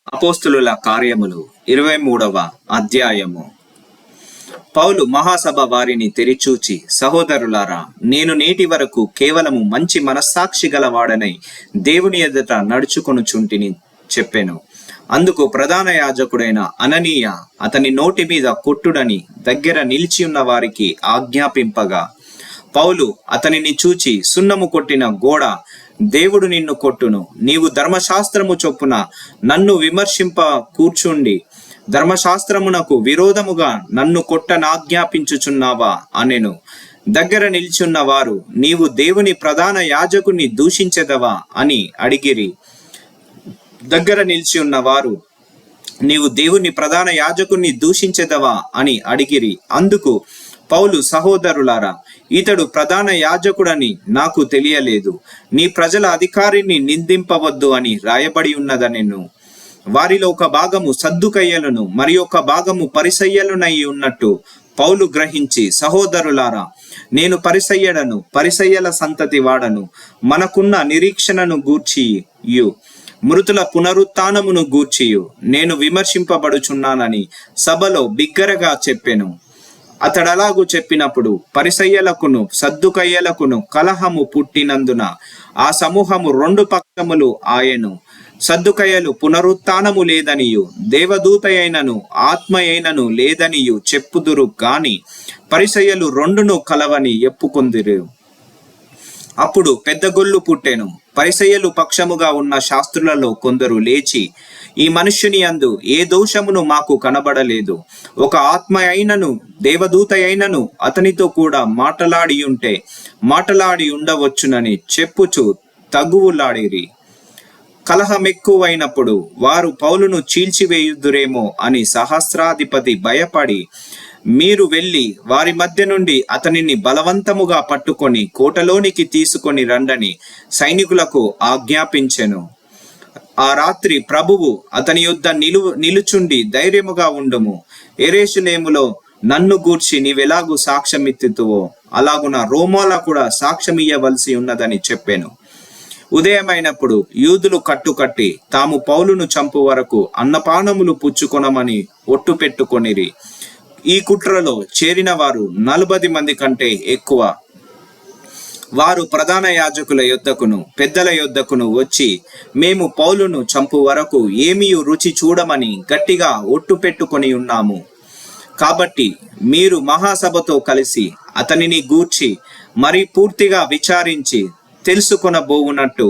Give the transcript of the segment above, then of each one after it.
అపోస్తులుల కార్యములు 23వ అధ్యాయము. పౌలు మహాసభ వారిని తెరిచూచి, సహోదరులారా, నేను నేటి వరకు కేవలము మంచి మనస్సాక్షి గలవాడనై దేవుని ఎదుట నడుచుకొనుచుంటిని చెప్పెను. అందుకు ప్రధాన యాజకుడైన అననీయ అతని నోటి మీద కొట్టుడని దగ్గర నిలిచి ఉన్న వారికి ఆజ్ఞాపింపగా, పౌలు అతనిని చూచి, సున్నము కొట్టిన గోడ, దేవుడు నిన్ను కొట్టును. నీవు ధర్మశాస్త్రము చొప్పున నన్ను విమర్శింప కూర్చుండి ధర్మశాస్త్రమునకు విరోధముగా నన్ను కొట్టనాజ్ఞాపించుచున్నావా అనెను. దగ్గర నిల్చున్న వారు, నీవు దేవుని ప్రధాన యాజకుని దూషించెదవా అని అడిగిరి. దగ్గర నిలిచి ఉన్న వారు, నీవు దేవుని ప్రధాన యాజకుని దూషించెదవా అని అడిగిరి. అందుకు పౌలు, సహోదరులారా, ఇతడు ప్రధాన యాజకుడని నాకు తెలియలేదు. నీ ప్రజల అధికారిని నిందింపవద్దు అని రాయబడి ఉన్నదనెను. వారిలో ఒక భాగము సద్దుకయ్యలను మరి ఒక భాగము పరిసయ్యలునై ఉన్నట్టు పౌలు గ్రహించి, సహోదరులారా, నేను పరిసయ్యడను, పరిసయ్యల సంతతి వాడను. మనకున్న నిరీక్షణను గూర్చియు మృతుల పునరుత్థానమును గూర్చియు నేను విమర్శింపబడుచున్నానని సభలో బిగ్గరగా చెప్పెను. అతడలాగు చెప్పినప్పుడు పరిసయ్యలకును సద్దుకయ్యలకును కలహము పుట్టినందున ఆ సమూహము రెండు పక్షములు ఆయను. సద్దుకయ్యలు పునరుత్థానము లేదనియు దేవదూత అయినను ఆత్మ అయినను లేదనియు చెప్పుదురు గాని పరిసయ్యలు రెండును కలవని ఎప్పుకొందిరు. అప్పుడు పెద్ద గొల్లు పుట్టెను. పరిసయ్యలు పక్షముగా ఉన్న శాస్త్రులలో కొందరు లేచి, ఈ మనుష్యుని యందు ఏ దోషమును మాకు కనబడలేదు. ఒక ఆత్మ అయినను దేవదూత అయినను అతనితో కూడా మాటలాడి ఉండవచ్చునని చెప్పుచు తగువులాడిరి. కలహమెక్కువైనప్పుడు వారు పౌలును చీల్చివేయుదురేమో అని సహస్రాధిపతి భయపడి, మీరు వెళ్ళి వారి మధ్య నుండి అతనిని బలవంతముగా పట్టుకొని కోటలోనికి తీసుకొని రండని సైనికులకు ఆజ్ఞాపించెను. ఆ రాత్రి ప్రభువు అతని యొద్ద నిలుచుండి, ధైర్యముగా ఉండుము, యెరూషలేములో నన్ను గూర్చి నీవెలాగూ సాక్ష్యమిత్తువో అలాగున రోమాలో కూడా సాక్ష్యమియ్యవలసి ఉన్నదని చెప్పెను. ఉదయమైనప్పుడు యూదులు కట్టుకట్టి తాము పౌలును చంపు వరకు అన్నపానములు పుచ్చుకొనమని ఒట్టు పెట్టుకొనిరి. ఈ కుట్రలో చేరిన వారు 40 మంది కంటే ఎక్కువ. వారు ప్రధాన యాజకుల యొద్దకును పెద్దల యొద్దకును వచ్చి, మేము పౌలును చంపు వరకు ఏమీ రుచి చూడమని గట్టిగా ఒట్టు పెట్టుకొని ఉన్నాము. కాబట్టి మీరు మహాసభతో కలిసి అతనిని గూర్చి మరి పూర్తిగా విచారించి తెలుసుకొనబోవునట్టు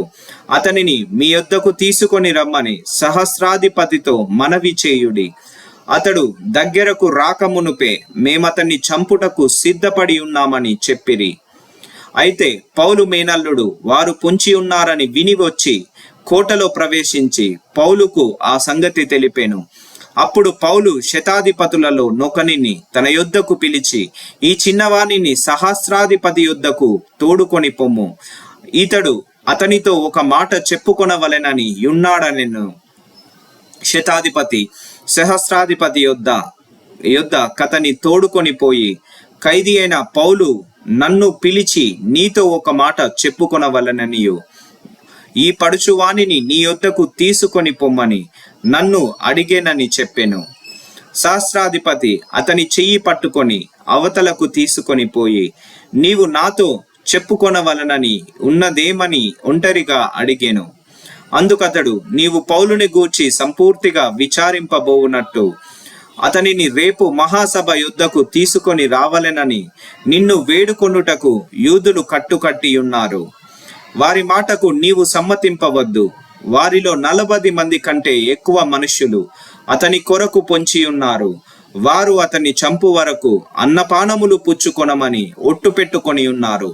అతనిని మీ యొద్దకు తీసుకొని రమ్మని సహస్రాధిపతితో మనవి చేయుడి. అతడు దగ్గరకు రాకమునుపే మేమతన్ని చంపుటకు సిద్ధపడి ఉన్నామని చెప్పిరి. అయితే పౌలు మేనల్లుడు వారు పొంచి ఉన్నారని విని వచ్చి కోటలో ప్రవేశించి పౌలుకు ఆ సంగతి తెలిపెను. అప్పుడు పౌలు శతాధిపతులలో నొకనిని తన యొద్దకు పిలిచి, ఈ చిన్నవాణిని సహస్రాధిపతి యొద్దకు తోడుకొని పొమ్ము, ఇతడు అతనితో ఒక మాట చెప్పుకొనవలెనని ఉన్నాడనెను. శతాధిపతి సహస్రాధిపతి యొద్ద కతని తోడుకొని పోయి, ఖైదీ అయిన పౌలు నన్ను పిలిచి నీతో ఒక మాట చెప్పుకొనవలననియు ఈ పడుచువాణిని నీ యొద్దకు తీసుకొని పొమ్మని నన్ను అడిగేనని చెప్పెను. సహస్రాధిపతి అతని చెయ్యి పట్టుకొని అవతలకు తీసుకొని పోయి, నీవు నాతో చెప్పుకొనవలనని ఉన్నదేమని ఒంటరిగా అడిగెను. అందుకతడు, నీవు పౌలుని గూర్చి సంపూర్తిగా విచారింపబోవునట్టు అతనిని రేపు మహాసభ యొద్దకు తీసుకొని రావలెనని నిన్ను వేడుకొనుటకు యూదులు కట్టుకట్టి ఉన్నారు. వారి మాటకు నీవు సమ్మతింపవద్దు. వారిలో 40 మంది కంటే ఎక్కువ మనుష్యులు అతని కొరకు పొంచి ఉన్నారు. వారు అతన్ని చంపు వరకు అన్నపానములు పుచ్చుకొనమని ఒట్టు పెట్టుకొని ఉన్నారు.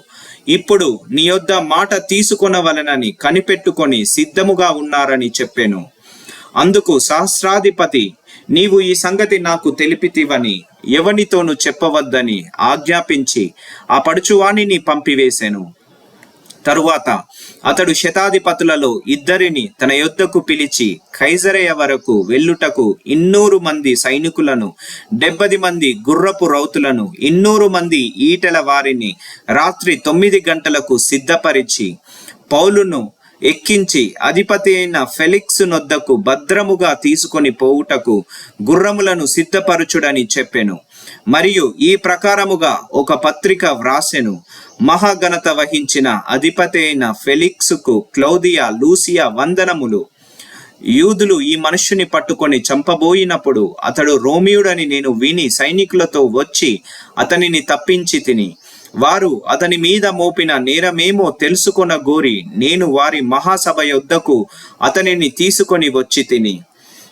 ఇప్పుడు నీ యొద్ద మాట తీసుకొనవలెనని కనిపెట్టుకొని సిద్ధముగా ఉన్నారని చెప్పెను. అందుకు సహస్రాధిపతి, నీవు ఈ సంగతి నాకు తెలిపితివని ఎవనితోనూ చెప్పవద్దని ఆజ్ఞాపించి ఆ పడుచువాణిని పంపివేశెను. తరువాత అతడు శతాధిపతులలో 2 తన యొద్దకు పిలిచి, కైసరయ వరకు వెళ్ళుటకు 200 మంది సైనికులను, 70 మంది గుర్రపు రౌతులను, 200 మంది ఈటెల వారిని రాత్రి 9 గంటలకు సిద్ధపరిచి పౌలును ఎక్కించి అధిపతి అయిన ఫెలిక్స్ నొద్దకు భద్రముగా తీసుకొని పోవుటకు గుర్రములను సిద్ధపరచుడని చెప్పెను. మరియు ఈ ప్రకారముగా ఒక పత్రిక వ్రాసెను. మహాఘనత వహించిన అధిపతి అయిన ఫెలిక్స్కు క్లౌదియా లూసియా వందనములు. యూదులు ఈ మనుష్యుని పట్టుకొని చంపబోయినప్పుడు అతడు రోమియుడని నేను విని సైనికులతో వచ్చి అతనిని తప్పించి తిని. వారు అతని మీద మోపిన నేరమేమో తెలుసుకొన గోరి నేను వారి మహాసభ యొద్దకు అతనిని తీసుకొని వచ్చి తిని.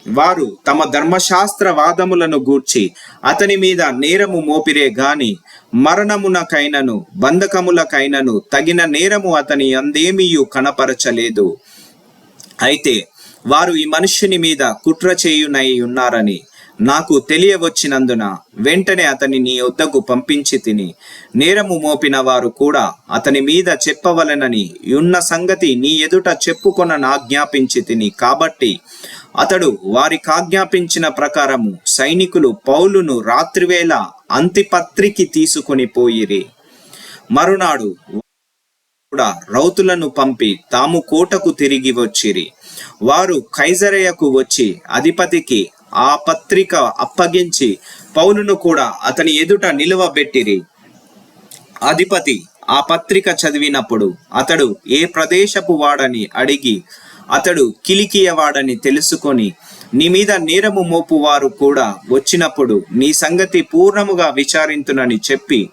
వారు తమ ధర్మశాస్త్ర వాదములను గూర్చి అతని మీద నేరము మోపిరే గాని మరణమునకైనను బంధకములకైనను తగిన నేరము అతని అందేమియు కనపరచలేదు. అయితే వారు ఈ మనుష్యుని మీద కుట్ర చేయునై ఉన్నారని నాకు తెలియవచ్చినందున వెంటనే అతని నీ వద్దకు పంపించి తిని, నేరము మోపిన వారు కూడా అతని మీద చెప్పవలెనని ఉన్న సంగతి నీ ఎదుట చెప్పుకొన ఆజ్ఞాపించి తిని. కాబట్టి అతడు వారికాజ్ఞాపించిన ప్రకారము సైనికులు పౌలును రాత్రివేళ అంతిపత్రికి తీసుకొని పోయిరి. మరునాడు కూడా రౌతులను పంపి తాము కోటకు తిరిగి వచ్చిరి. వారు కైసరయకు వచ్చి అధిపతికి ఆ పత్రిక అప్పగించి పౌలును కూడా అతని ఎదుట నిలువబెట్టిరి. అధిపతి ఆ పత్రిక చదివినప్పుడు అతడు ఏ ప్రదేశపు వాడని అడిగి అతడు కిలికియ వాడని తెలుసుకొని, నీ మీద నేరము మోపువారు కూడా వచ్చినప్పుడు నీ సంగతి పూర్ణముగా విచారింతునని చెప్పి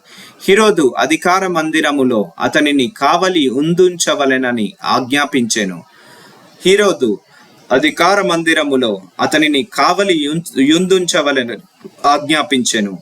హీరోదు అధికార మందిరములో అతనిని కావలి ఉందుంచవలెనని ఆజ్ఞాపించెను. హీరోదు అధికార మందిరములో అతనిని కావలి యుందుంచవలెనని ఆజ్ఞాపించెను.